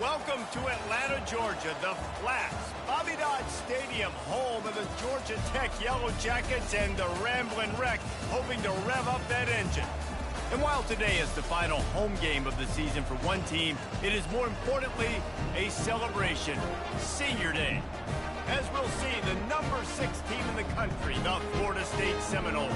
Welcome to Atlanta, Georgia, the Flats, Bobby Dodd Stadium, home of the Georgia Tech Yellow Jackets and the Ramblin' Wreck, hoping to rev up that engine. And while today is the final home game of the season for one team, it is more importantly a celebration, Senior Day. As we'll see, the number 6 team in the country, the Florida State Seminoles,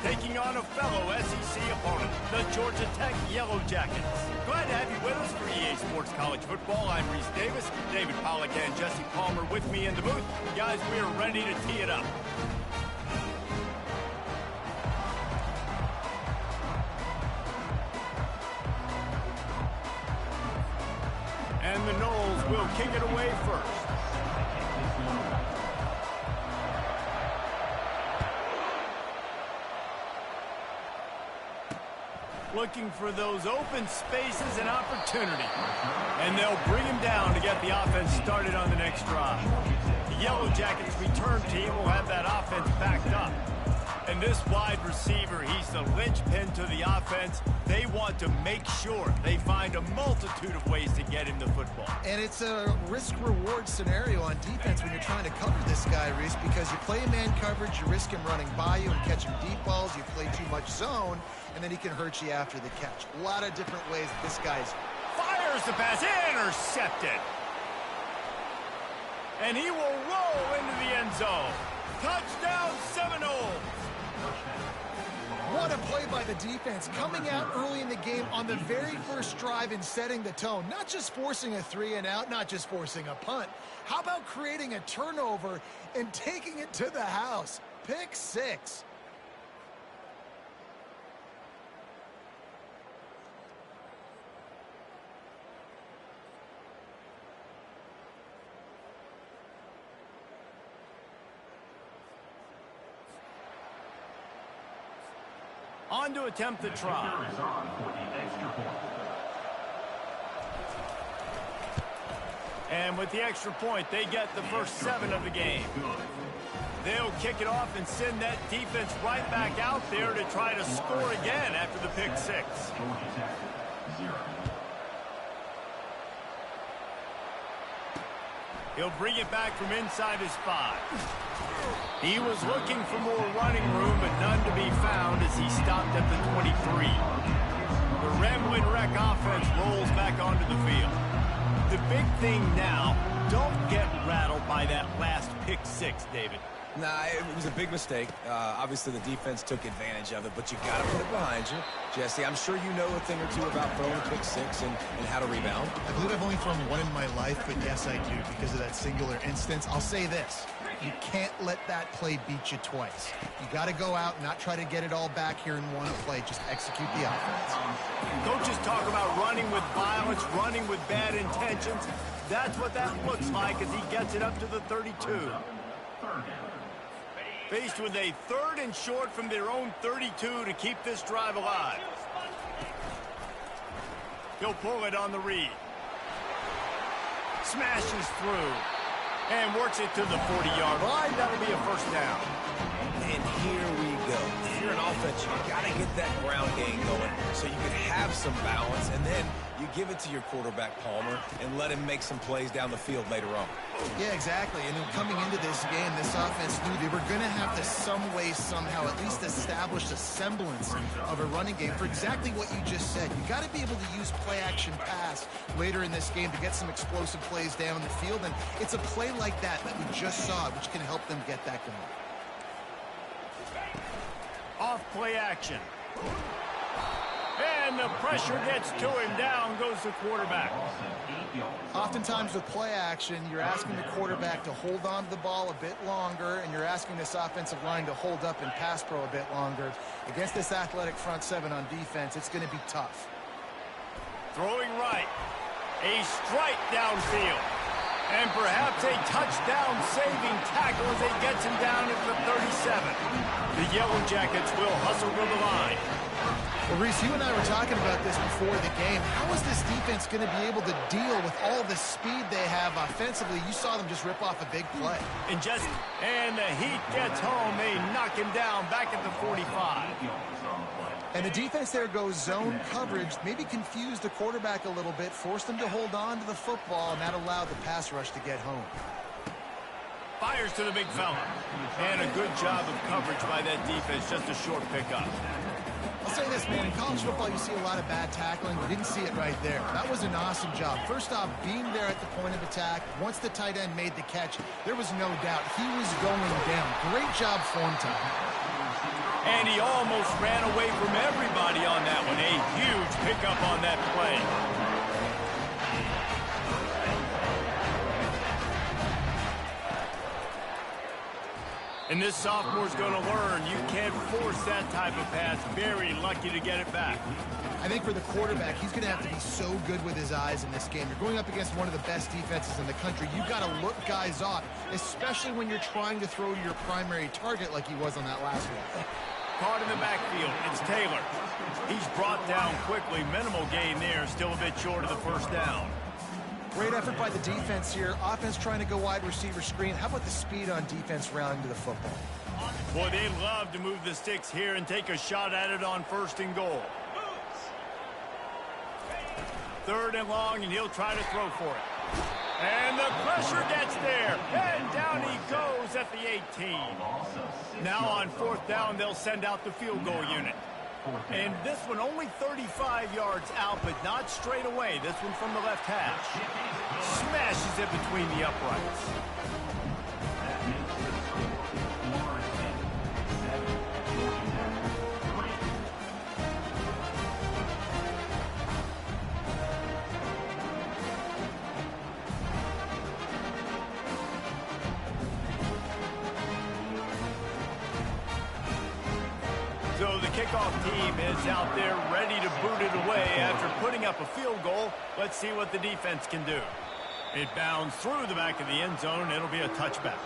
taking on a fellow SEC opponent, the Georgia Tech Yellow Jackets. Glad to have you with us for EA Sports College Football. I'm Reese Davis, David Pollack and Jesse Palmer with me in the booth. Guys, we are ready to tee it up. And the Noles will kick it away first. Looking for those open spaces and opportunity. And they'll bring him down to get the offense started on the next drive. The Yellow Jackets return team will have that offense backed up. And this wide receiver, he's the linchpin to the offense. They want to make sure they find a multitude of ways to get him the football. And it's a risk-reward scenario on defense when you're trying to cover this guy, Reese, because you play man coverage, you risk him running by you and catching deep balls. You play too much zone, and then he can hurt you after the catch. A lot of different ways that this guy's... Fires the pass, intercepted. And he will roll into the end zone. Touchdown, Seminoles. What a play by the defense, coming out early in the game on the very first drive and setting the tone. Not just forcing a 3-and-out, not just forcing a punt. How about creating a turnover and taking it to the house? Pick 6. On to attempt the try. And with the extra point, they get the first 7 of the game. They'll kick it off and send that defense right back out there to try to score again after the pick 6. He'll bring it back from inside his 5. He was looking for more running room, but none to be found as he stopped at the 23. The Ramblin' Wreck offense rolls back onto the field. The big thing now, don't get rattled by that last pick 6, David. Nah, it was a big mistake. Obviously, the defense took advantage of it, but you got to put it behind you. Jesse, I'm sure you know a thing or two about throwing a pick 6 and how to rebound. I believe I've only thrown one in my life, but yes, I do, because of that singular instance. I'll say this. You can't let that play beat you twice. You got to go out and not try to get it all back here in one play. Just execute the offense. Coaches talk about running with violence, running with bad intentions. That's what that looks like as he gets it up to the 32. Faced with a 3rd and short from their own 32 to keep this drive alive. He'll pull it on the read. Smashes through. And works it to the 40-yard line. That'll be a first down. And here we go. If you're an offense, you got to get that ground game going so you can have some balance, and then you give it to your quarterback, Palmer, and let him make some plays down the field later on. Yeah, exactly. And then coming into this game, this offense knew they were going to have to some way, somehow, at least establish a semblance of a running game for exactly what you just said. You got to be able to use play-action pass later in this game to get some explosive plays down the field, and it's a play like that we just saw, which can help them get that going. Off play action. And the pressure gets to him. Down goes the quarterback. Oftentimes with play action, you're asking the quarterback to hold on to the ball a bit longer, and you're asking this offensive line to hold up in pass pro a bit longer. Against this athletic front 7 on defense, it's going to be tough. Throwing right. A strike downfield. And perhaps a touchdown-saving tackle as he gets him down at the 37. The Yellow Jackets will hustle to the line. Well, Reese, you and I were talking about this before the game. How is this defense going to be able to deal with all the speed they have offensively? You saw them just rip off a big play. And the heat gets home. They knock him down back at the 45. And the defense there goes zone coverage, maybe confused the quarterback a little bit, forced him to hold on to the football, and that allowed the pass rush to get home. Fires to the big fella. And a good job of coverage by that defense, just a short pickup. I'll say this, man, in college football you see a lot of bad tackling. We didn't see it right there. That was an awesome job. First off, being there at the point of attack. Once the tight end made the catch, there was no doubt he was going down. Great job form time. And he almost ran away from everybody on that one. A huge pickup on that play. And this sophomore's going to learn you can't force that type of pass. Very lucky to get it back. I think for the quarterback, he's going to have to be so good with his eyes in this game. You're going up against one of the best defenses in the country. You've got to look guys off, especially when you're trying to throw to your primary target like he was on that last one. Caught in the backfield. It's Taylor. He's brought down quickly. Minimal gain there. Still a bit short of the first down. Great effort by the defense here. Offense trying to go wide receiver screen. How about the speed on defense rounding to the football? Boy, they love to move the sticks here and take a shot at it on 1st and goal. 3rd and long, and he'll try to throw for it. And the pressure gets there. And down he goes at the 18. Now on 4th down, they'll send out the field goal unit. And this one only 35 yards out, but not straight away. This one from the left hash. Smashes it between the uprights. So the kickoff team is out there ready to boot it away after putting up a field goal. Let's see what the defense can do. It bounds through the back of the end zone. It'll be a touchback.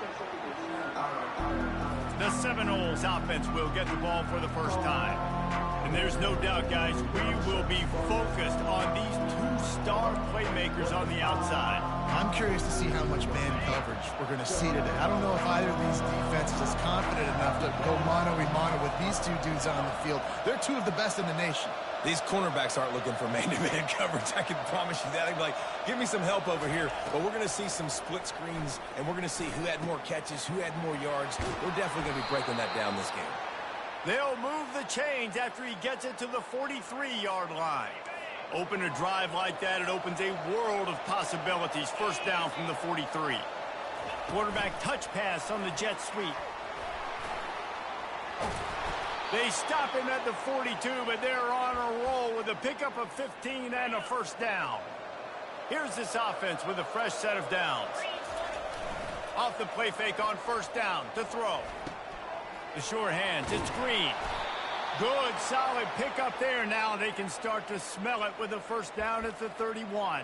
The Seminoles offense will get the ball for the first time. And there's no doubt, guys, we will be focused on these 2 star playmakers on the outside. I'm curious to see how much man coverage we're going to see today. I don't know if either of these defenses is confident enough to go mano-a-mano with these 2 dudes on the field. They're 2 of the best in the nation. These cornerbacks aren't looking for man-to-man coverage. I can promise you that. They'd be like, give me some help over here. But we're going to see some split screens, and we're going to see who had more catches, who had more yards. We're definitely going to be breaking that down this game. They'll move the chains after he gets it to the 43-yard line. Open a drive like that, it opens a world of possibilities. 1st down from the 43. Quarterback touch pass on the jet sweep. They stop him at the 42, but they're on a roll with a pickup of 15 and a 1st down. Here's this offense with a fresh set of downs. Off the play fake on 1st down to throw. The sure hands, it's Green. Good, solid pickup there. Now they can start to smell it with a 1st down at the 31.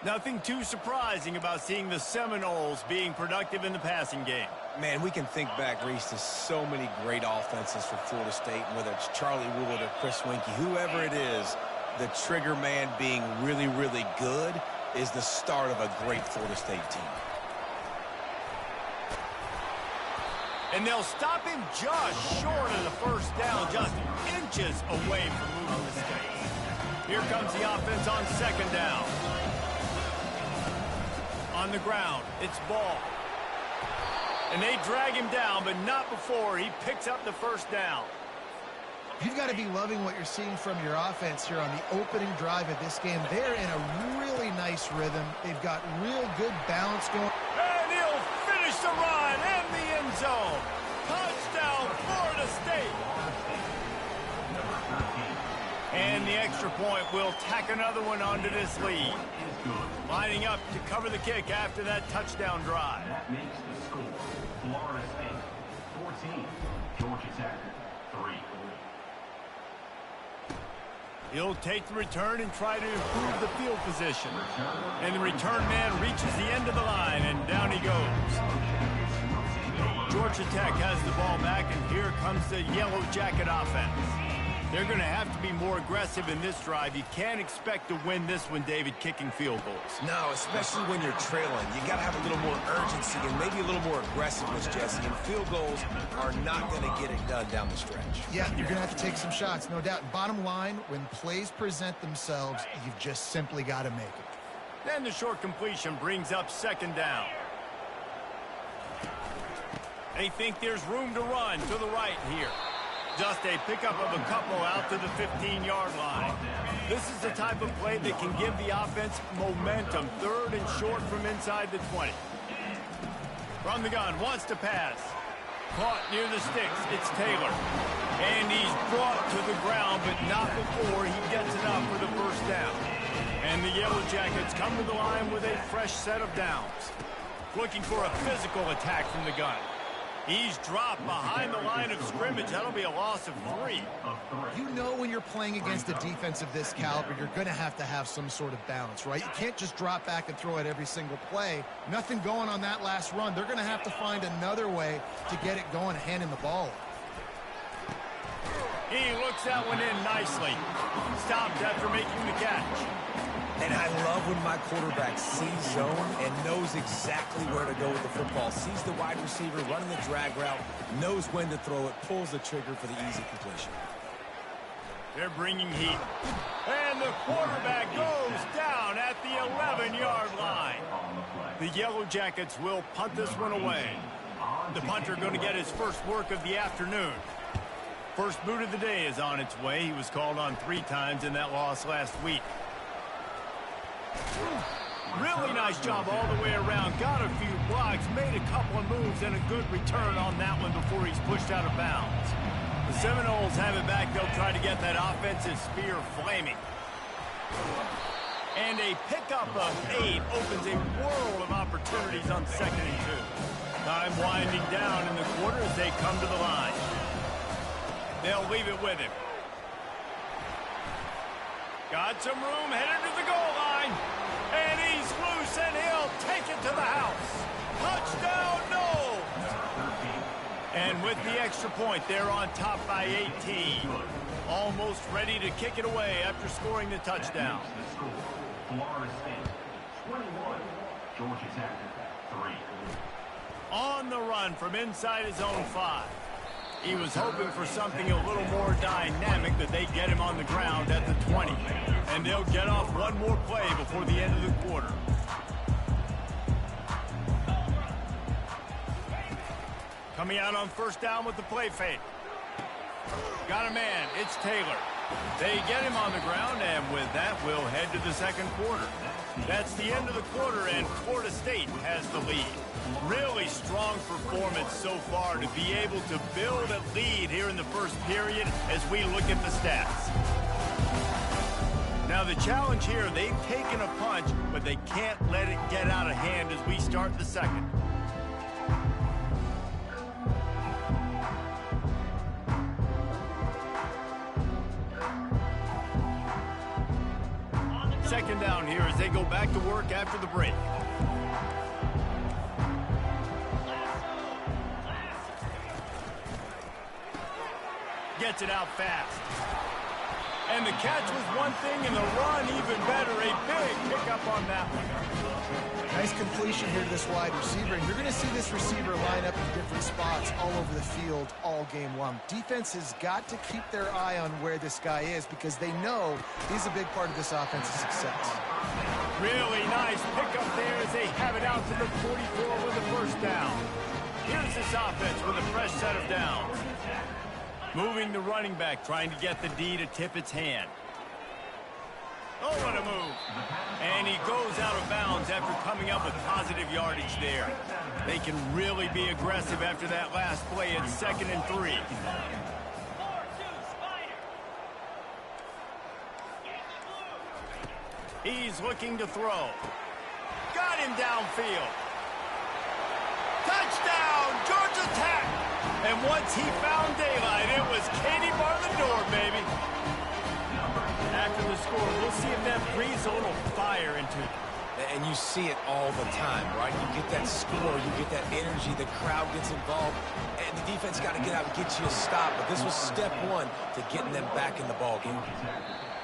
Nothing too surprising about seeing the Seminoles being productive in the passing game. Man, we can think back, Reese, to so many great offenses for Florida State, and whether it's Charlie Wood or Chris Winkie, whoever it is, the trigger man being really, really good is the start of a great Florida State team. And they'll stop him just short of the 1st down, just inches away from moving the stakes. Here comes the offense on 2nd down. On the ground, it's Ball. And they drag him down, but not before he picks up the 1st down. You've got to be loving what you're seeing from your offense here on the opening drive of this game. They're in a really nice rhythm. They've got real good balance going. And he'll finish the run in the end zone. Touchdown, Florida State. And the extra point will tack another one onto this lead. Lining up to cover the kick after that touchdown drive. That makes the score Florida State 14, Georgia Tech 3. He'll take the return and try to improve the field position. And the return man reaches the end of the line, and down he goes. Georgia Tech has the ball back, and here comes the Yellow Jacket offense. They're going to have to be more aggressive in this drive. You can't expect to win this one, David, kicking field goals. No, especially when you're trailing. You got to have a little more urgency and maybe a little more aggressiveness, Jesse. And field goals are not going to get it done down the stretch. Yeah, you're going to have to take some shots, no doubt. Bottom line, when plays present themselves, you've just simply got to make it. Then the short completion brings up second down. They think there's room to run to the right here. Just a pickup of a couple out to the 15-yard line. This is the type of play that can give the offense momentum. Third and short from inside the 20. From the gun, wants to pass. Caught near the sticks. It's Taylor. And he's brought to the ground, but not before he gets it up for the first down. And the Yellow Jackets come to the line with a fresh set of downs. Looking for a physical attack from the gun. He's dropped behind the line of scrimmage. That'll be a loss of 3. You know when you're playing against a defense of this caliber, you're going to have some sort of balance, right? You can't just drop back and throw it every single play. Nothing going on that last run. They're going to have to find another way to get it going and hand him the ball. He looks that one in nicely. Stopped after making the catch. And I love when my quarterback sees zone and knows exactly where to go with the football. Sees the wide receiver running the drag route, knows when to throw it, pulls the trigger for the easy completion. They're bringing heat. And the quarterback goes down at the 11-yard line. The Yellow Jackets will punt this one away. The punter going to get his first work of the afternoon. First boot of the day is on its way. He was called on 3 times in that loss last week. Really nice job all the way around. Got a few blocks, made a couple of moves, and a good return on that one before he's pushed out of bounds. The Seminoles have it back. They'll try to get that offensive spear flaming. And a pickup of 8 opens a world of opportunities on 2nd and 2. Time winding down in the quarter as they come to the line. They'll leave it with him. Got some room, headed to the goal line. And he's loose, and he'll take it to the house. Touchdown, no! And with the extra point, they're on top by 18. Almost ready to kick it away after scoring the touchdown. Florida State, 21. Georgia Tech, 3. On the run from inside his own 5. He was hoping for something a little more dynamic, that they get him on the ground at the 20. And they'll get off one more play before the end of the quarter. Coming out on first down with the play fake. Got a man. It's Taylor. They get him on the ground, and with that, we'll head to the second quarter. That's the end of the quarter, and Florida State has the lead. Really strong performance so far to be able to build a lead here in the first period as we look at the stats. Now the challenge here, they've taken a punch, but they can't let it get out of hand as we start the second. Second down here as they go back to work after the break. Gets it out fast. And the catch was one thing, and the run even better. A big pickup on that one. Nice completion here to this wide receiver, and you're going to see this receiver line up in different spots all over the field all game long. Defense has got to keep their eye on where this guy is, because they know he's a big part of this offense's success. Really nice pickup there as they have it out to the 44 with the first down. Here's this offense with a fresh set of downs. Moving the running back, trying to get the D to tip its hand. Oh, what a move. And he goes out of bounds after coming up with positive yardage there. They can really be aggressive after that last play at 2nd and 3. He's looking to throw. Got him downfield. Touchdown, Georgia Tech! And once he found daylight, it was Katie bar the door, baby. After the score, we'll see if that breathes a little fire into And you see it all the time, right? You get that score, you get that energy, the crowd gets involved, and the defense got to get out and get you a stop. But this was step one to getting them back in the ball game.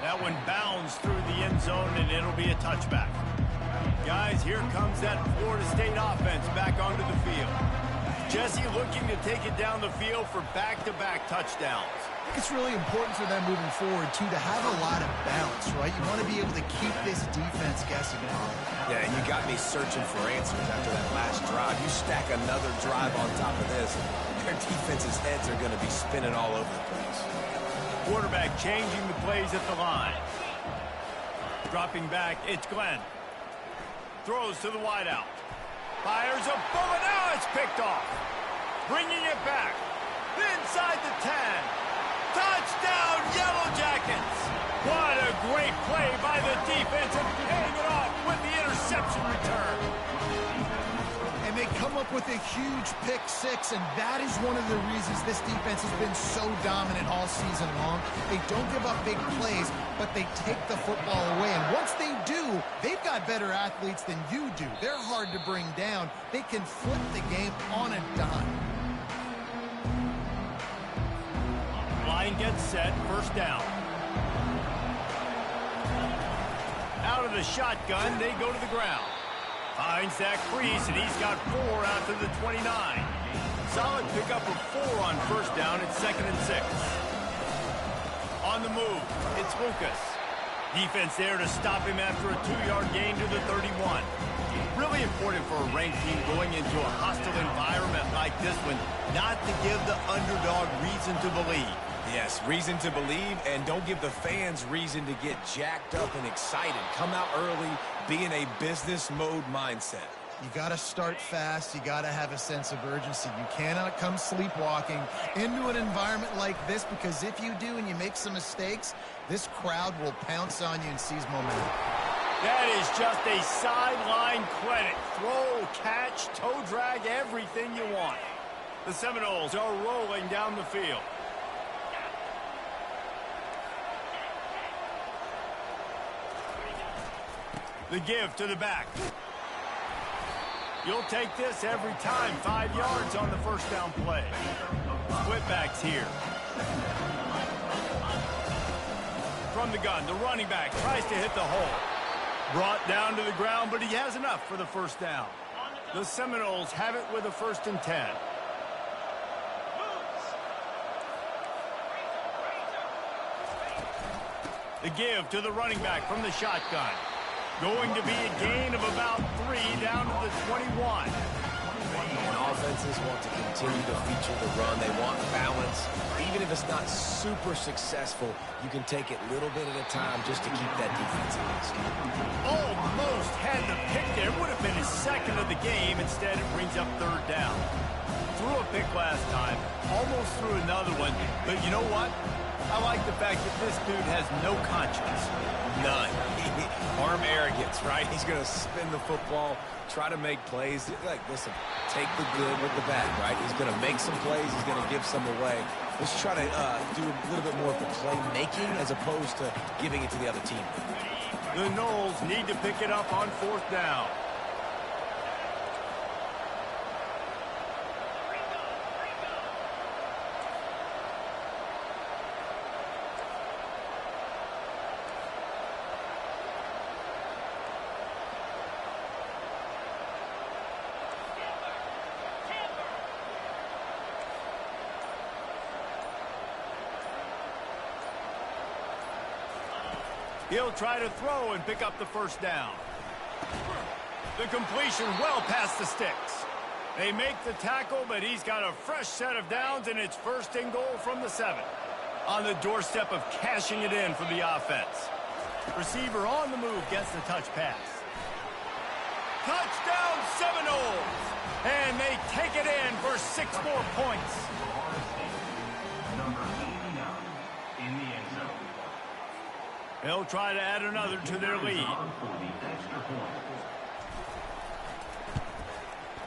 That one bounds through the end zone, and it'll be a touchback. Guys, here comes that Florida State offense back onto the field. Jesse looking to take it down the field for back-to-back touchdowns. I think it's really important for them moving forward, too, to have a lot of balance, right? You want to be able to keep this defense guessing. Yeah, and you got me searching for answers after that last drive. You stack another drive on top of this, their defense's heads are going to be spinning all over the place. Quarterback changing the plays at the line. Dropping back, it's Glenn. Throws to the wideout. Fires a bullet. Now it's picked off. Bringing it back. Inside the 10. Touchdown, Yellow Jackets. What a great play by the defense and paying it off with the interception return. And they come up with a huge pick six, and that is one of the reasons this defense has been so dominant all season long. They don't give up big plays, but they take the football away. And once they do, they've got better athletes than you do. They're hard to bring down. They can flip the game on a dime. Line gets set, first down. Out of the shotgun, they go to the ground. Finds that crease, and he's got 4 out to the 29. Solid pickup of 4 on first down. It's 2nd and 6. On the move, it's Lucas. Defense there to stop him after a 2-yard gain to the 31. Really important for a ranked team going into a hostile environment like this one, not to give the underdog reason to believe. Yes, reason to believe, and don't give the fans reason to get jacked up and excited. Come out early, be in a business mode mindset. You got to start fast. You got to have a sense of urgency. You cannot come sleepwalking into an environment like this, because if you do and you make some mistakes, this crowd will pounce on you and seize momentum. That is just a sideline credit. Throw, catch, toe drag, everything you want. The Seminoles are rolling down the field. The give to the back. You'll take this every time. 5 yards on the first down play. Split backs here. From the gun, the running back tries to hit the hole. Brought down to the ground, but he has enough for the first down. The Seminoles have it with a 1st and 10. The give to the running back from the shotgun. Going to be a gain of about 3 down to the 21. And offenses want to continue to feature the run. They want balance. Even if it's not super successful, you can take it little bit at a time just to keep that defense honest. Almost had the pick there. Would have been his 2nd of the game. Instead, it brings up 3rd down. Threw a pick last time. Almost threw another one. But you know what? I like the fact that this dude has no conscience. None. Arm arrogance, right? He's going to spin the football, try to make plays. Like, listen, take the good with the bad, right? He's going to make some plays. He's going to give some away. Let's try to do a little bit more of the playmaking as opposed to giving it to the other team. The Noles need to pick it up on 4th down. He'll try to throw and pick up the first down. The completion well past the sticks. They make the tackle, but he's got a fresh set of downs, and it's 1st and goal from the 7. On the doorstep of cashing it in for the offense. Receiver on the move gets the touch pass. Touchdown Seminoles! And they take it in for 6 more points. Number 89 in the end zone. They'll try to add another to their lead.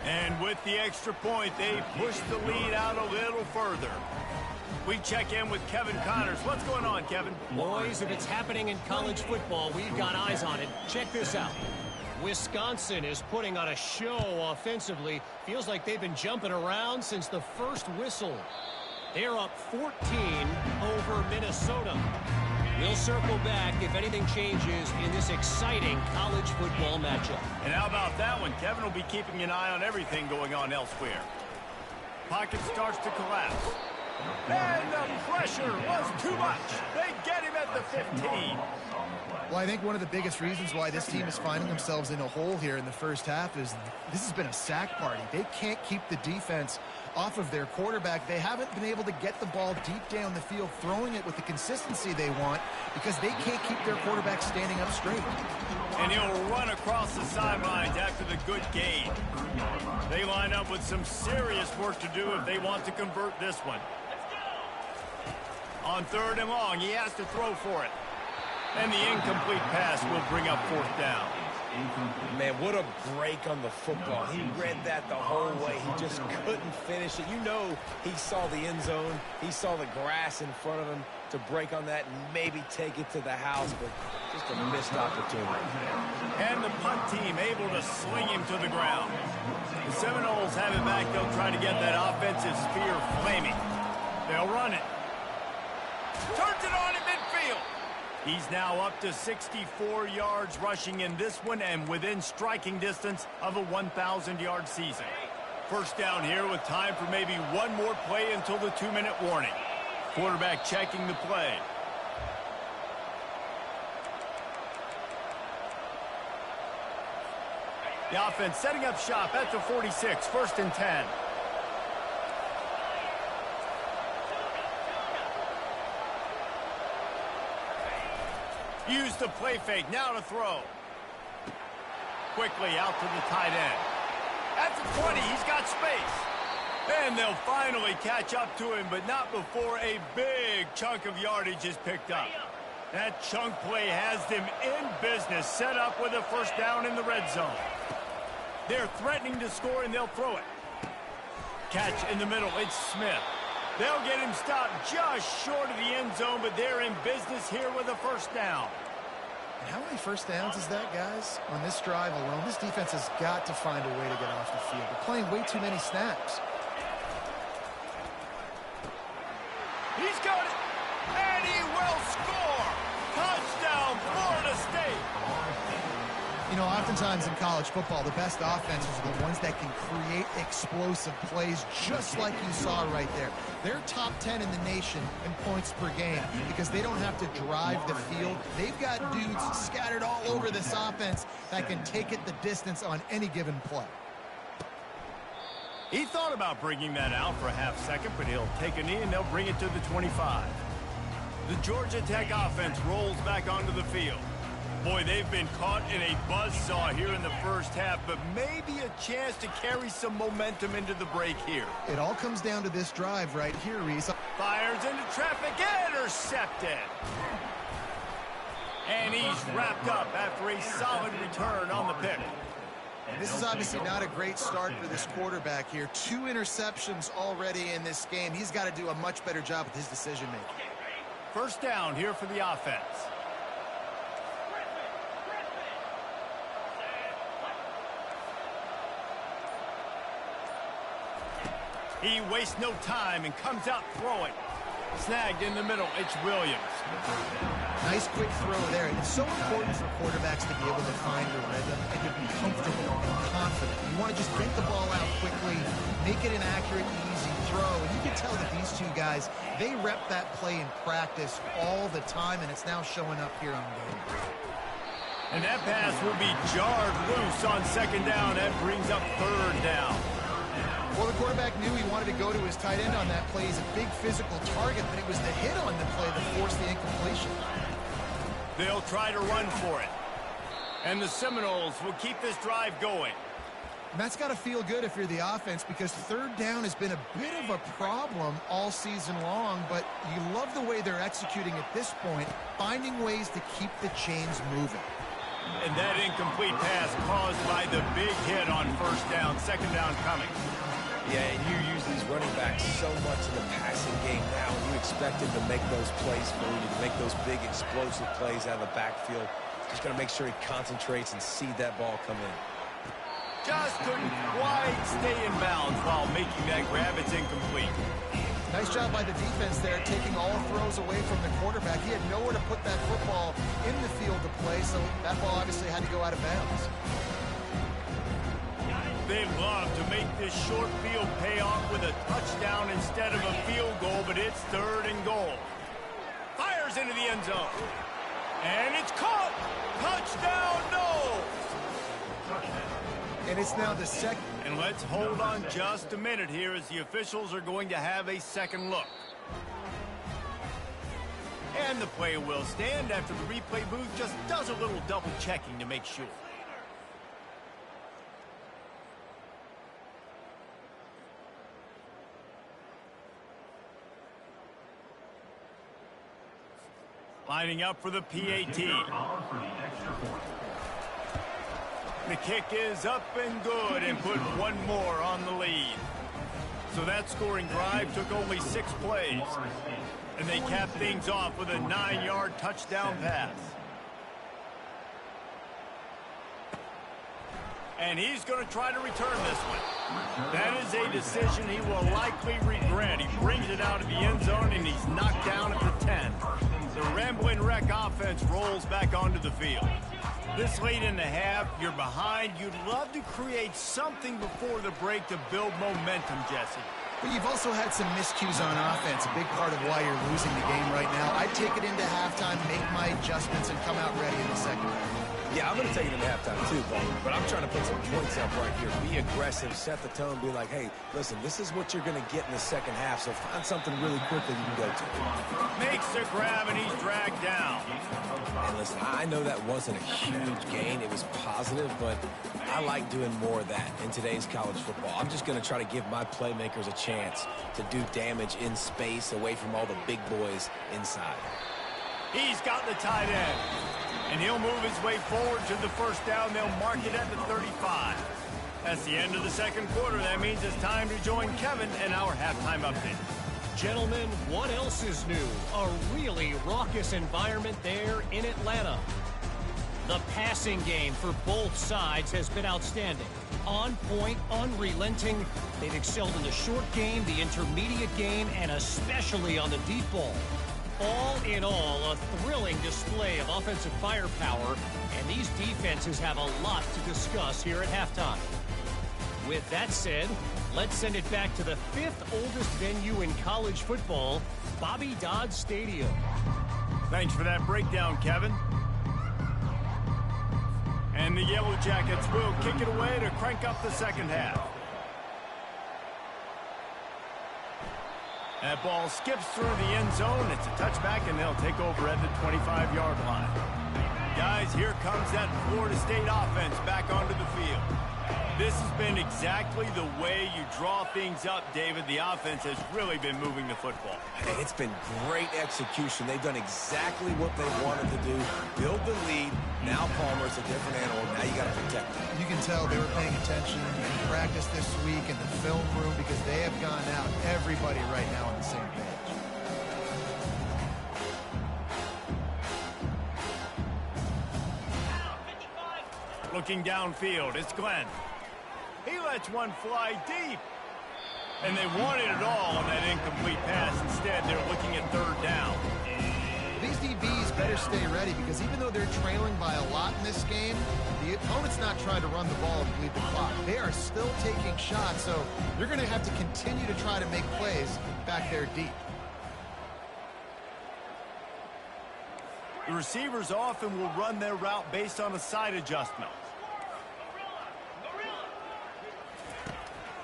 And with the extra point, they push the lead out a little further. We check in with Kevin Connors. What's going on, Kevin? Boys, if it's happening in college football, we've got eyes on it. Check this out. Wisconsin is putting on a show offensively. Feels like they've been jumping around since the first whistle. They're up 14 over Minnesota. We'll circle back if anything changes in this exciting college football matchup. And how about that one? Kevin will be keeping an eye on everything going on elsewhere. Pocket starts to collapse. And the pressure was too much. They get him at the 15. Well, I think one of the biggest reasons why this team is finding themselves in a hole here in the first half is this has been a sack party. They can't keep the defense off of their quarterback. They haven't been able to get the ball deep down the field, throwing it with the consistency they want because they can't keep their quarterback standing up straight. And he'll run across the sidelines after the good gain. They line up with some serious work to do if they want to convert this one. On 3rd and long, he has to throw for it. And the incomplete pass will bring up 4th down. Man, what a break on the football. He read that the whole way. He just couldn't finish it. You know he saw the end zone. He saw the grass in front of him to break on that and maybe take it to the house, but just a missed opportunity. And the punt team able to sling him to the ground. The Seminoles have it back. They'll try to get that offensive spear flaming. They'll run it. Turns it on in midfield. He's now up to 64 yards rushing in this one and within striking distance of a 1,000-yard season. First down here with time for maybe one more play until the 2-minute warning. Quarterback checking the play. The offense setting up shop at the 46, 1st and 10. Use the play fake, now to throw. Quickly out to the tight end. At the 20, he's got space. And they'll finally catch up to him, but not before a big chunk of yardage is picked up. That chunk play has them in business, set up with a 1st down in the red zone. They're threatening to score, and they'll throw it. Catch in the middle, it's Smith. They'll get him stopped just short of the end zone, but they're in business here with a 1st down. And how many 1st downs is that, guys? On this drive alone, this defense has got to find a way to get off the field. They're playing way too many snaps. He's got it, and he will score. Touchdown, Florida State. You know, oftentimes in college football, the best offenses are the ones that can create explosive plays, just like you saw right there. They're top 10 in the nation in points per game because they don't have to drive the field. They've got dudes scattered all over this offense that can take it the distance on any given play. He thought about bringing that out for a half second, but he'll take a knee and they'll bring it to the 25. The Georgia Tech offense rolls back onto the field. Boy, they've been caught in a buzzsaw here in the first half, but maybe a chance to carry some momentum into the break here. It all comes down to this drive right here, Reese. Fires into traffic, intercepted. And he's wrapped up after a solid return on the pick. This is obviously not a great start for this quarterback here. 2 interceptions already in this game. He's got to do a much better job with his decision-making. 1st down here for the offense. He wastes no time and comes out throwing. Snagged in the middle, it's Williams. Nice quick throw there. And it's so important for quarterbacks to be able to find a rhythm and to be comfortable and confident. You want to just get the ball out quickly, make it an accurate, easy throw. And you can tell that these two guys, they rep that play in practice all the time, and it's now showing up here on game. And that pass will be jarred loose on 2nd down. That brings up 3rd down. Well, the quarterback knew he wanted to go to his tight end on that play. He's a big physical target, but it was the hit on the play that forced the incompletion. They'll try to run for it. And the Seminoles will keep this drive going. And that's got to feel good if you're the offense because 3rd down has been a bit of a problem all season long, but you love the way they're executing at this point, finding ways to keep the chains moving. And that incomplete pass caused by the big hit on 1st down, 2nd down coming. Yeah, and you use these running backs so much in the passing game now, and you expect them to make those plays for you, to make those big explosive plays out of the backfield. Just got to make sure he concentrates and see that ball come in. Just couldn't quite stay in bounds while making that grab. It's incomplete. Nice job by the defense there, taking all throws away from the quarterback. He had nowhere to put that football in the field to play, so that ball obviously had to go out of bounds. They love to make this short field pay off with a touchdown instead of a field goal, but it's 3rd and goal. Fires into the end zone. And it's caught. Touchdown, no. And it's now the second. And let's hold on just a minute here as the officials are going to have a second look. And the play will stand after the replay booth just does a little double checking to make sure. Lining up for the PAT. The kick is up and good and put one more on the lead. So that scoring drive took only 6 plays. And they capped things off with a 9-yard touchdown pass. And he's going to try to return this one. That is a decision he will likely regret. He brings it out of the end zone and he's knocked down at the 10. The Ramblin' Wreck offense rolls back onto the field. This late in the half, you're behind. You'd love to create something before the break to build momentum, Jesse. But you've also had some miscues on offense, a big part of why you're losing the game right now. I'd take it into halftime, make my adjustments, and come out ready in the second half. Yeah, I'm going to take it into halftime too, Paul. But I'm trying to put some points up right here. Be aggressive, set the tone, be like, hey, listen, this is what you're going to get in the second half, so find something really quickly you can go to. Makes the grab, and he's dragged down. And listen, I know that wasn't a huge gain. It was positive, but I like doing more of that in today's college football. I'm just going to try to give my playmakers a chance to do damage in space away from all the big boys inside. He's got the tight end. And he'll move his way forward to the first down. They'll mark it at the 35. That's the end of the second quarter. That means it's time to join Kevin and our halftime update. Gentlemen, what else is new? A really raucous environment there in Atlanta. The passing game for both sides has been outstanding. On point, unrelenting. They've excelled in the short game, the intermediate game, and especially on the deep ball. All in all, a thrilling display of offensive firepower, and these defenses have a lot to discuss here at halftime. With that said, let's send it back to the 5th oldest venue in college football, Bobby Dodd Stadium. Thanks for that breakdown, Kevin. And the Yellow Jackets will kick it away to crank up the second half. That ball skips through the end zone. It's a touchback, and they'll take over at the 25-yard line. Guys, here comes that Florida State offense back onto the field. This has been exactly the way you draw things up, David. The offense has really been moving the football. Hey, it's been great execution. They've done exactly what they wanted to do. Build the lead. Now Palmer's a different animal. Now you got to protect him. You can tell they were paying attention in practice this week in the film room because they have gone out, everybody right now on the same page. Looking downfield, it's Glenn. He lets one fly deep. And they wanted it all on that incomplete pass. Instead, they're looking at 3rd down. These DBs better stay ready because even though they're trailing by a lot in this game, the opponent's not trying to run the ball and bleed the clock. They are still taking shots, so you're going to have to continue to try to make plays back there deep. The receivers often will run their route based on a side adjustment.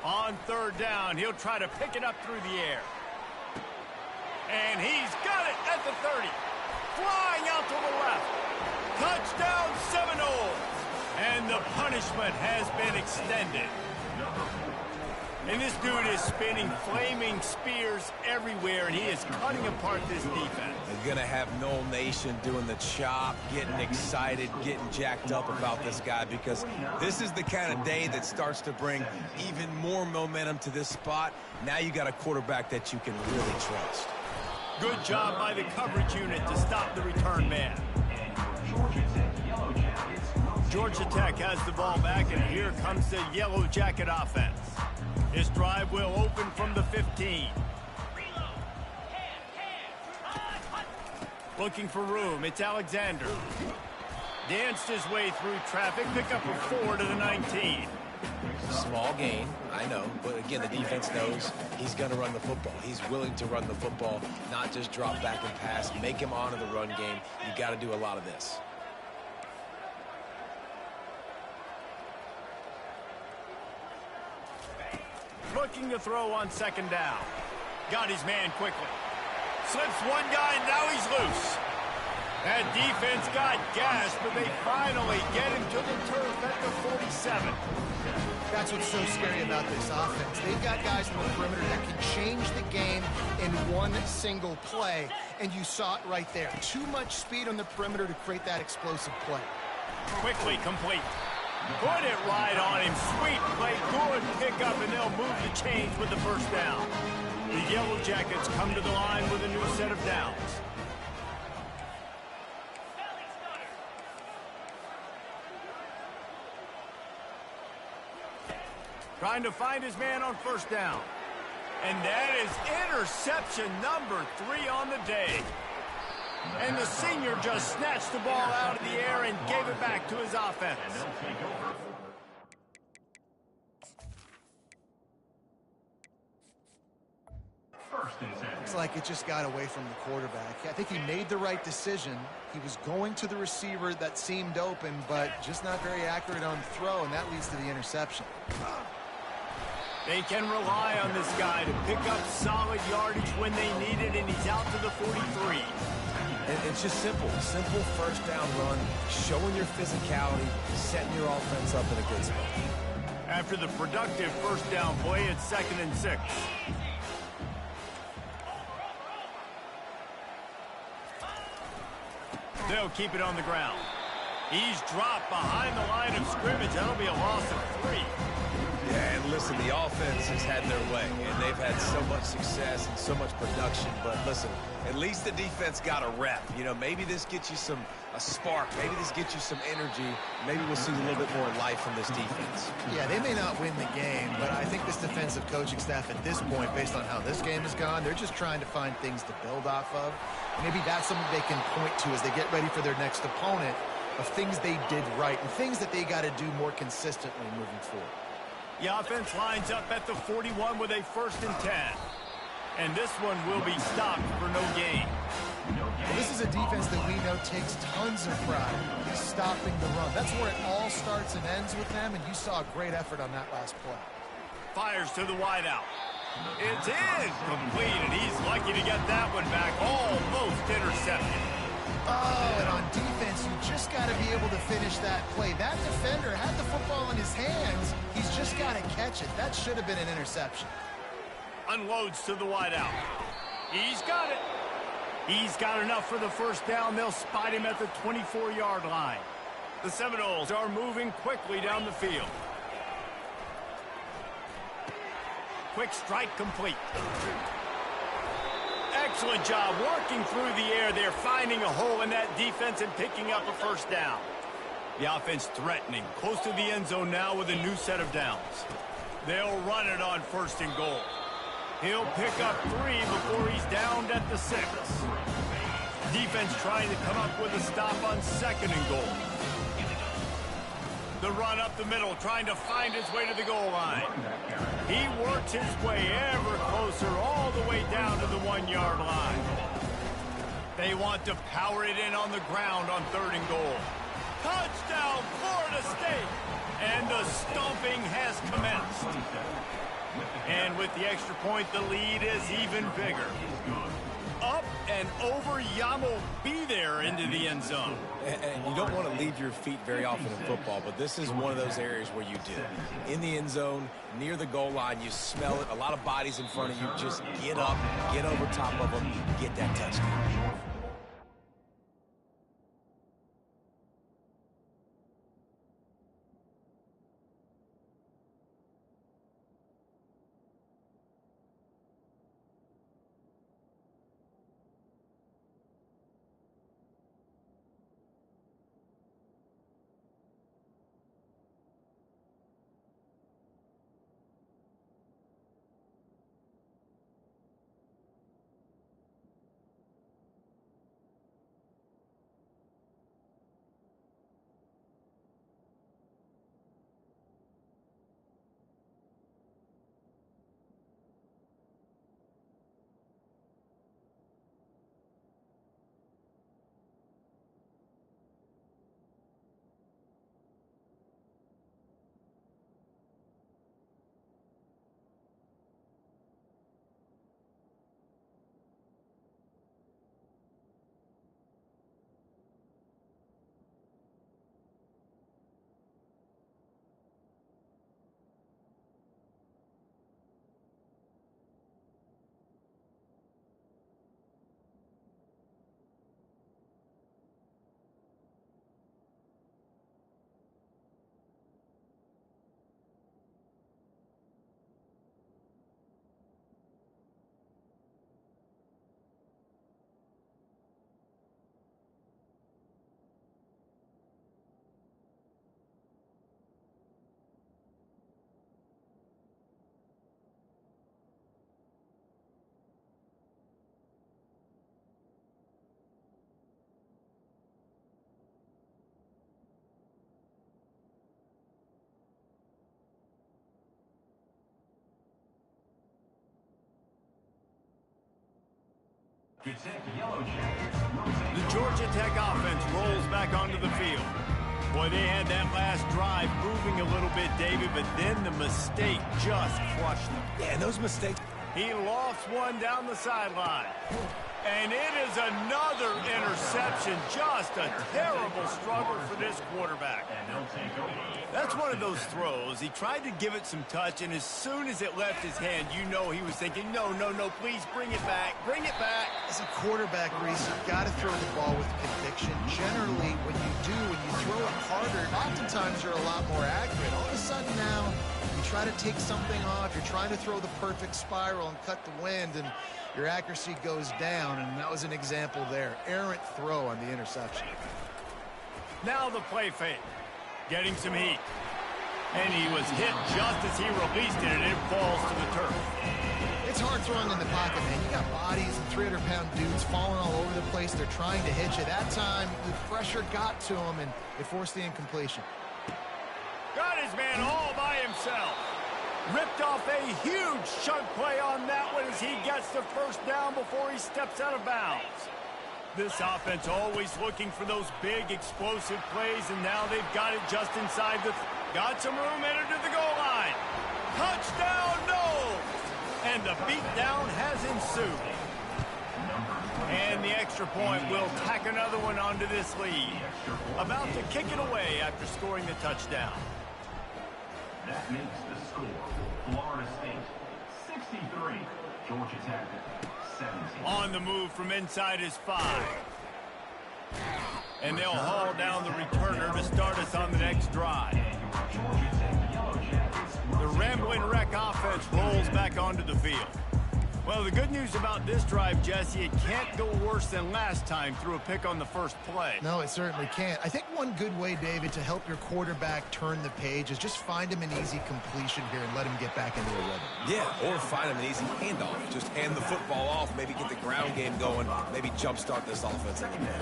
On 3rd down, he'll try to pick it up through the air. And he's got it at the 30. Flying out to the left. Touchdown, Seminoles. And the punishment has been extended. And this dude is spinning flaming spears everywhere, and he is cutting apart this defense. They're going to have Noel Nation doing the chop, getting excited, getting jacked up about this guy because this is the kind of day that starts to bring even more momentum to this spot. Now you got a quarterback that you can really trust. Good job by the coverage unit to stop the return man. Georgia Tech has the ball back, and here comes the Yellow Jacket offense. This drive will open from the 15. Looking for room, it's Alexander. Danced his way through traffic, pick up a 4 to the 19. Small gain, I know, but again, the defense knows he's going to run the football. He's willing to run the football, not just drop back and pass, make him honor the run game. You got to do a lot of this. Looking to throw on second down. Got his man quickly. Slips one guy, and now he's loose. That defense got gassed, but they finally get him to the turf at the 47. That's what's so scary about this offense. They've got guys in the perimeter that can change the game in one single play, and you saw it right there. Too much speed on the perimeter to create that explosive play. Quickly complete. Put it right on him. Sweet play, good pickup, and they'll move the chains with the first down. The Yellow Jackets come to the line with a new set of downs. Trying to find his man on first down. And that is interception number 3 on the day. And the senior just snatched the ball out of the air and gave it back to his offense. Looks like it just got away from the quarterback. I think he made the right decision. He was going to the receiver that seemed open, but just not very accurate on the throw, and that leads to the interception. They can rely on this guy to pick up solid yardage when they need it, and he's out to the 43. It's just simple first down run, showing your physicality, setting your offense up in a good spot. After the productive first down play, it's 2nd and 6. They'll keep it on the ground. He's dropped behind the line of scrimmage. That'll be a loss of 3. Yeah, and listen, the offense has had their way, and they've had so much success and so much production. But listen, at least the defense got a rep. You know, maybe this gets you a spark. Maybe this gets you some energy. Maybe we'll see a little bit more life from this defense. Yeah, they may not win the game, but I think this defensive coaching staff at this point, based on how this game has gone, they're just trying to find things to build off of. Maybe that's something they can point to as they get ready for their next opponent, of things they did right and things that they got to do more consistently moving forward. The offense lines up at the 41 with a 1st and 10. And this one will be stopped for no gain. Well, this is a defense that we know takes tons of pride in stopping the run. That's where it all starts and ends with them, and you saw a great effort on that last play. Fires to the wideout. It's incomplete, and he's lucky to get that one back. Almost intercepted. Oh, and on defense, you just got to be able to finish that play. That defender had the football in his hands. He's just got to catch it. That should have been an interception. Unloads to the wideout. He's got it. He's got enough for the first down. They'll spot him at the 24-yard line. The Seminoles are moving quickly down the field. Quick strike complete. Excellent job working through the air. They're finding a hole in that defense and picking up a first down. The offense threatening. Close to the end zone now with a new set of downs. They'll run it on 1st and goal. He'll pick up 3 before he's downed at the 6. Defense trying to come up with a stop on 2nd and goal. The run up the middle, trying to find his way to the goal line. He works his way ever closer, all the way down to the 1-yard line. They want to power it in on the ground on 3rd and goal. Touchdown, Florida State! And the stomping has commenced. And with the extra point, the lead is even bigger. Up and over, Yamo be there into the end zone. And you don't want to leave your feet very often in football, but this is one of those areas where you do. In the end zone, near the goal line, you smell it. A lot of bodies in front of you. Just get up, get over top of them, get that touchdown. The Georgia Tech offense rolls back onto the field. Boy, they had that last drive moving a little bit, David, but then the mistake just crushed them. Yeah, and those mistakes. He lofts one down the sideline. And it is another interception. Just a terrible struggle for this quarterback. That's one of those throws. He tried to give it some touch, and as soon as it left his hand, you know he was thinking, no, please bring it back. Bring it back. As a quarterback, Reese, you've got to throw the ball with conviction. Generally, when you throw it harder, oftentimes you're a lot more accurate. All of a sudden now, you try to take something off. You're trying to throw the perfect spiral and cut the wind, and your accuracy goes down, and that was an example there. Errant throw on the interception. Now the play fake. Getting some heat. And he was hit just as he released it, and it falls to the turf. It's hard throwing in the pocket, man. You got bodies and 300-pound dudes falling all over the place. They're trying to hit you. That time, the pressure got to him, and it forced the incompletion. Got his man all by himself. Ripped off a huge chunk play on that one as he gets the first down before he steps out of bounds. This offense always looking for those big explosive plays, and now they've got it just inside the... Got some room, entered to the goal line. Touchdown, no! And the beatdown has ensued. And the extra point will tack another one onto this lead. About to kick it away after scoring the touchdown. That makes the score. Florida State 63, Georgia Tech 17. On the move from inside his 5. And they'll haul down the returner to start us on the next drive. The Rambling Wreck offense rolls back onto the field. Well, the good news about this drive, Jesse, it can't go worse than last time through a pick on the first play. No, it certainly can't. I think one good way, David, to help your quarterback turn the page is just find him an easy completion here and let him get back into a rhythm. Yeah, or find him an easy handoff. Just hand the football off, maybe get the ground game going, maybe jumpstart this offense in the net.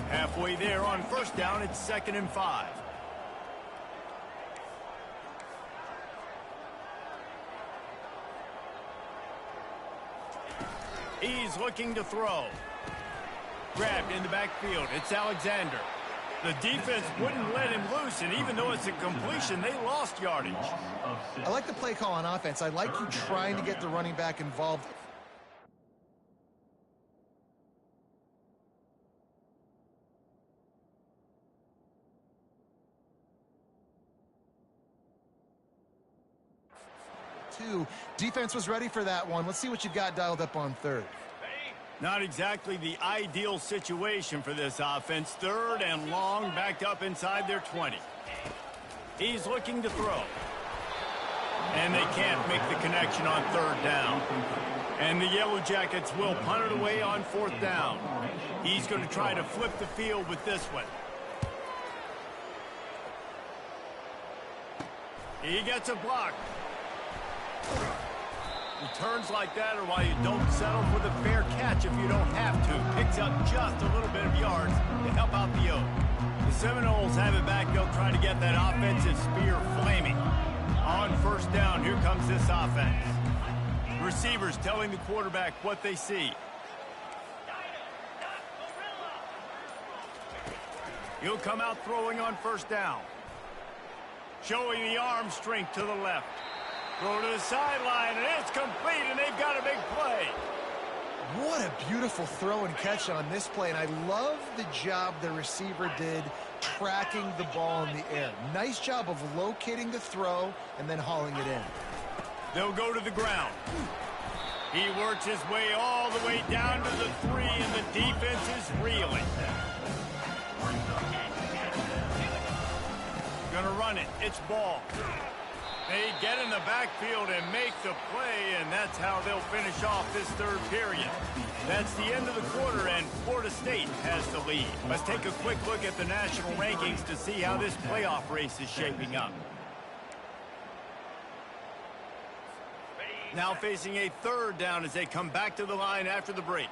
Halfway there on first down, it's 2nd and 5. He's looking to throw. Grabbed in the backfield. It's Alexander. The defense wouldn't let him loose, and even though it's a completion, they lost yardage. I like the play call on offense. I like you trying to get the running back involved. Defense was ready for that one. Let's see what you got dialed up on 3rd. Not exactly the ideal situation for this offense. 3rd and long, backed up inside their 20. He's looking to throw. And they can't make the connection on 3rd down. And the Yellow Jackets will punt it away on 4th down. He's going to try to flip the field with this one. He gets a block. Returns like that are why you don't settle for the fair catch if you don't have to. Picks up just a little bit of yards to help out the Oak. The Seminoles have it back. They'll try to get that offensive spear flaming. On 1st down, here comes this offense. Receivers telling the quarterback what they see. He'll come out throwing on 1st down. Showing the arm strength to the left. Throw to the sideline, and it's complete, and they've got a big play. What a beautiful throw and catch on this play, and I love the job the receiver did tracking the ball in the air. Nice job of locating the throw and then hauling it in. They'll go to the ground. He works his way all the way down to the 3, and the defense is reeling. Gonna run it. It's ball. They get in the backfield and make the play, and that's how they'll finish off this 3rd period. That's the end of the quarter, and Florida State has the lead. Let's take a quick look at the national rankings to see how this playoff race is shaping up. Now facing a 3rd down as they come back to the line after the break.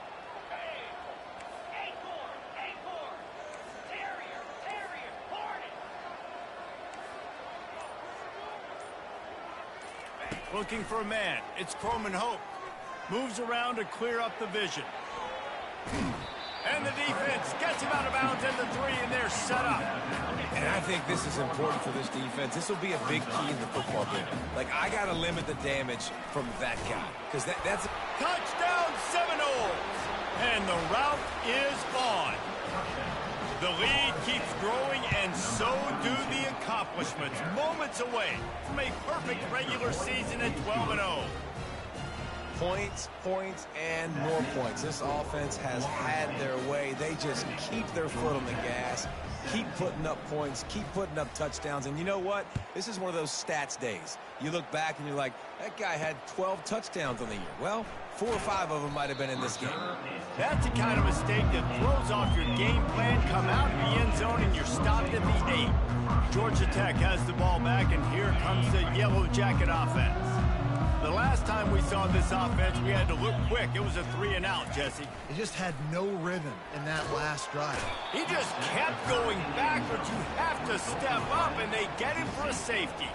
Looking for a man. It's Croman Hope. Moves around to clear up the vision. And the defense gets him out of bounds at the 3, and they're set up. And I think this is important for this defense. This will be a big key in the football game. Like, I got to limit the damage from that guy, because that's... Touchdown, Seminoles! And the route is on. The lead keeps growing, and so do the accomplishments. Moments away from a perfect regular season at 12-0. Points, points, and more points. This offense has had their way. They just keep their foot on the gas, keep putting up points, keep putting up touchdowns. And you know what? This is one of those stats days. You look back and you're like, that guy had 12 touchdowns on the year. Well, 4 or 5 of them might have been in this game. That's the kind of mistake that throws off your game plan. Come out of the end zone and you're stopped at the 8. Georgia Tech has the ball back, and here comes the Yellow Jacket offense. The last time we saw this offense, we had to look quick. It was a 3-and-out, Jesse. He just had no rhythm in that last drive. He just kept going backwards. You have to step up, and they get him for a safety.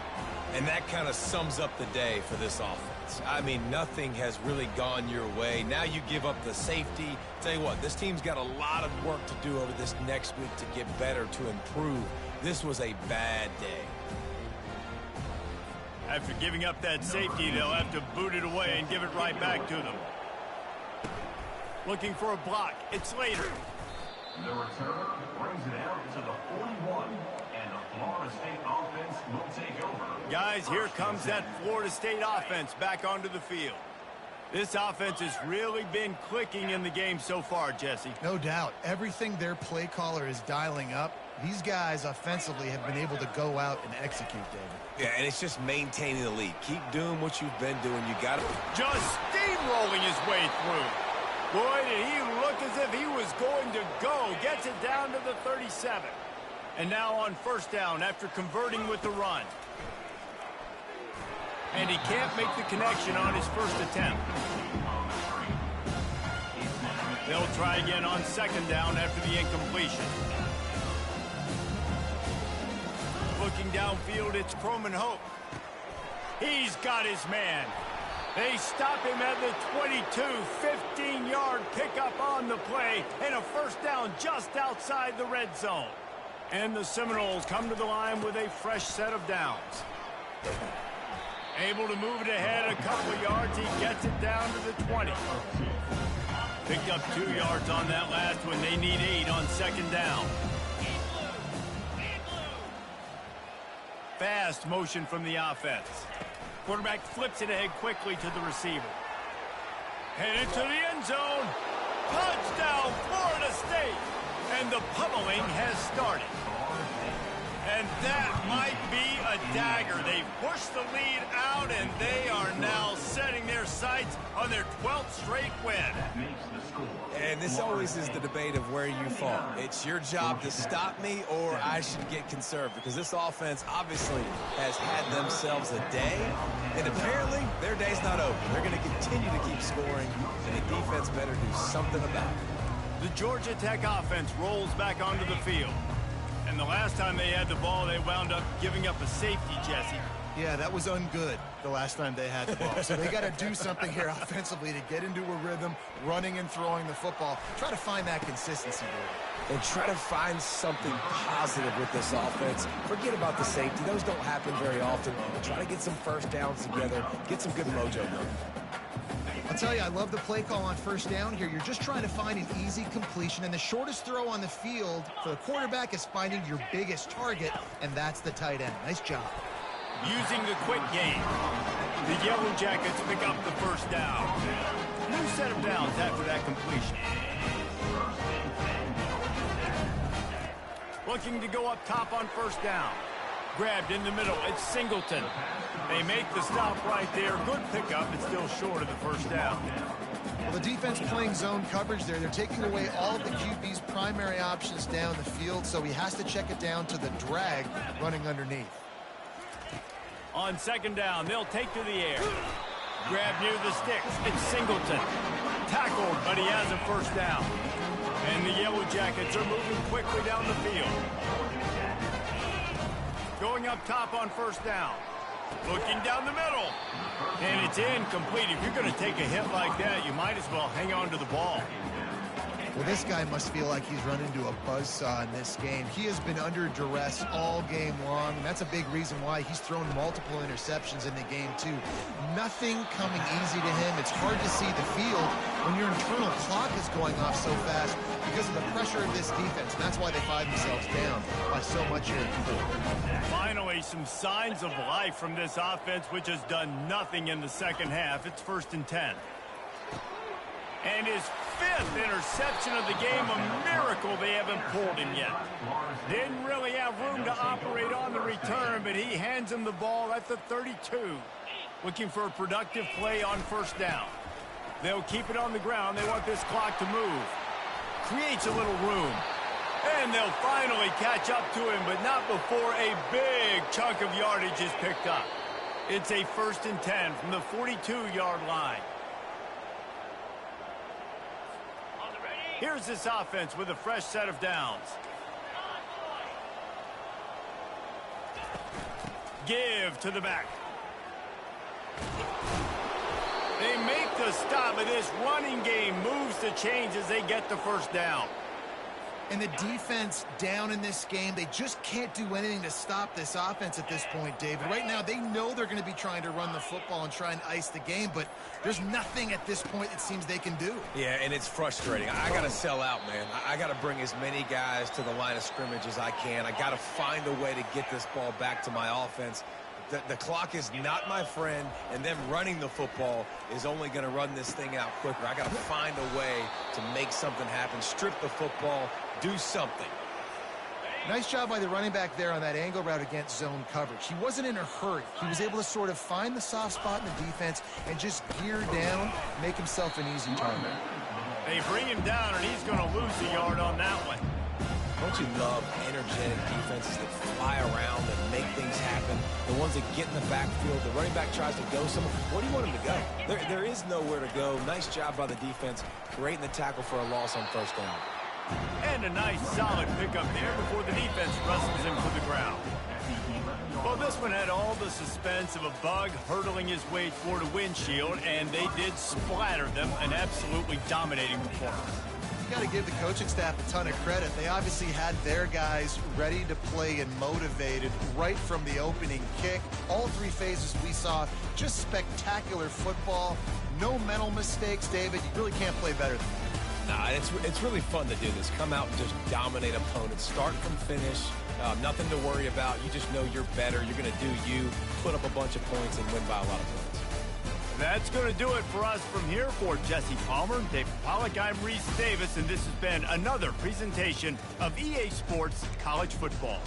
And that kind of sums up the day for this offense. I mean, nothing has really gone your way. Now you give up the safety. Tell you what, this team's got a lot of work to do over this next week to get better, to improve. This was a bad day. After giving up that safety, they'll have to boot it away and give it right back to them. Looking for a block. It's later. The returner brings it out to the 41, and the Florida State offense will take over. Guys, here comes that Florida State offense back onto the field. This offense has really been clicking in the game so far, Jesse. No doubt. Everything their play caller is dialing up, these guys offensively have been able to go out and execute, David. Yeah, and it's just maintaining the lead. Keep doing what you've been doing. You got to... Just steamrolling his way through. Boy, did he look as if he was going to go. Gets it down to the 37. And now on first down after converting with the run. And he can't make the connection on his first attempt. They'll try again on second down after the incompletion. Looking downfield, it's Croman Hope. He's got his man. They stop him at the 22, 15-yard pickup on the play, and a first down just outside the red zone. And the Seminoles come to the line with a fresh set of downs. Able to move it ahead a couple of yards. He gets it down to the 20. Picked up 2 yards on that last one. They need 8 on second down. Fast motion from the offense. Quarterback flips it ahead quickly to the receiver. Headed to the end zone. Touchdown, Florida State. And the pummeling has started. And that might be a dagger. They've pushed the lead out, and they are now setting their sights on their 12th straight win. And this always is the debate of where you fall. It's your job to stop me, or I should get conserved, because this offense obviously has had themselves a day, and apparently their day's not over. They're going to continue to keep scoring, and the defense better do something about it. The Georgia Tech offense rolls back onto the field. And the last time they had the ball, they wound up giving up a safety, Jesse. Yeah, that was ungood the last time they had the ball. So they got to do something here offensively to get into a rhythm, running and throwing the football. Try to find that consistency, David. And try to find something positive with this offense. Forget about the safety. Those don't happen very often. But try to get some first downs together. Get some good mojo going. I'll tell you, I love the play call on first down here. You're just trying to find an easy completion, and the shortest throw on the field for the quarterback is finding your biggest target, and that's the tight end. Nice job. Using the quick game, the Yellow Jackets pick up the first down. New set of downs after that completion. Looking to go up top on first down. Grabbed in the middle, it's Singleton. They make the stop right there. Good pickup, but still short of the first down. Well, the defense playing zone coverage there. They're taking away all of the QB's primary options down the field, so he has to check it down to the drag running underneath. On second down, they'll take to the air. Grab near the sticks, it's Singleton. Tackled, but he has a first down. And the Yellow Jackets are moving quickly down the field. Going up top on first down. Looking down the middle. And it's incomplete. If you're going to take a hit like that, you might as well hang on to the ball. Well, this guy must feel like he's run into a buzzsaw in this game. He has been under duress all game long, and that's a big reason why he's thrown multiple interceptions in the game, too. Nothing coming easy to him. It's hard to see the field when your internal clock is going off so fast because of the pressure of this defense, and that's why they find themselves down by so much here in the fourth. Finally, some signs of life from this offense, which has done nothing in the second half. It's 1st and 10. And his 5th interception of the game, a miracle they haven't pulled him yet. Didn't really have room to operate on the return, but he hands him the ball at the 32. Looking for a productive play on 1st down. They'll keep it on the ground. They want this clock to move. Creates a little room. And they'll finally catch up to him, but not before a big chunk of yardage is picked up. It's a 1st and 10 from the 42-yard line. Here's this offense with a fresh set of downs. Give to the back. They make the stop, but this running game moves the chains as they get the 1st down. And the defense down in this game, they just can't do anything to stop this offense at this point, David. Right now, they know they're going to be trying to run the football and try and ice the game, but there's nothing at this point it seems they can do. Yeah, and it's frustrating. I got to sell out, man. I got to bring as many guys to the line of scrimmage as I can. I got to find a way to get this ball back to my offense. The clock is not my friend, and them running the football is only going to run this thing out quicker. I got to find a way to make something happen, strip the football, do something. Nice job by the running back there on that angle route against zone coverage. He wasn't in a hurry. He was able to sort of find the soft spot in the defense and just gear down, make himself an easy target. They bring him down, and he's going to lose a yard on that one. Don't you love energetic defenses that fly around and make things happen? The ones that get in the backfield, the running back tries to go somewhere. Where do you want him to go? There is nowhere to go. Nice job by the defense, creating the tackle for a loss on 1st down. And a nice solid pickup there before the defense wrestles him to the ground. Well, this one had all the suspense of a bug hurtling his way toward a windshield, and they did splatter them, an absolutely dominating performance. Got to give the coaching staff a ton of credit. They obviously had their guys ready to play and motivated right from the opening kick. All 3 phases we saw, just spectacular football. No mental mistakes, David. You really can't play better than that. Nah, it's really fun to do this. Come out and just dominate opponents. Start from finish. Nothing to worry about. You just know you're better. You're going to do you, put up a bunch of points, and win by a lot of points. That's going to do it for us from here. For Jesse Palmer, David Pollack, I'm Reese Davis, and this has been another presentation of EA Sports College Football.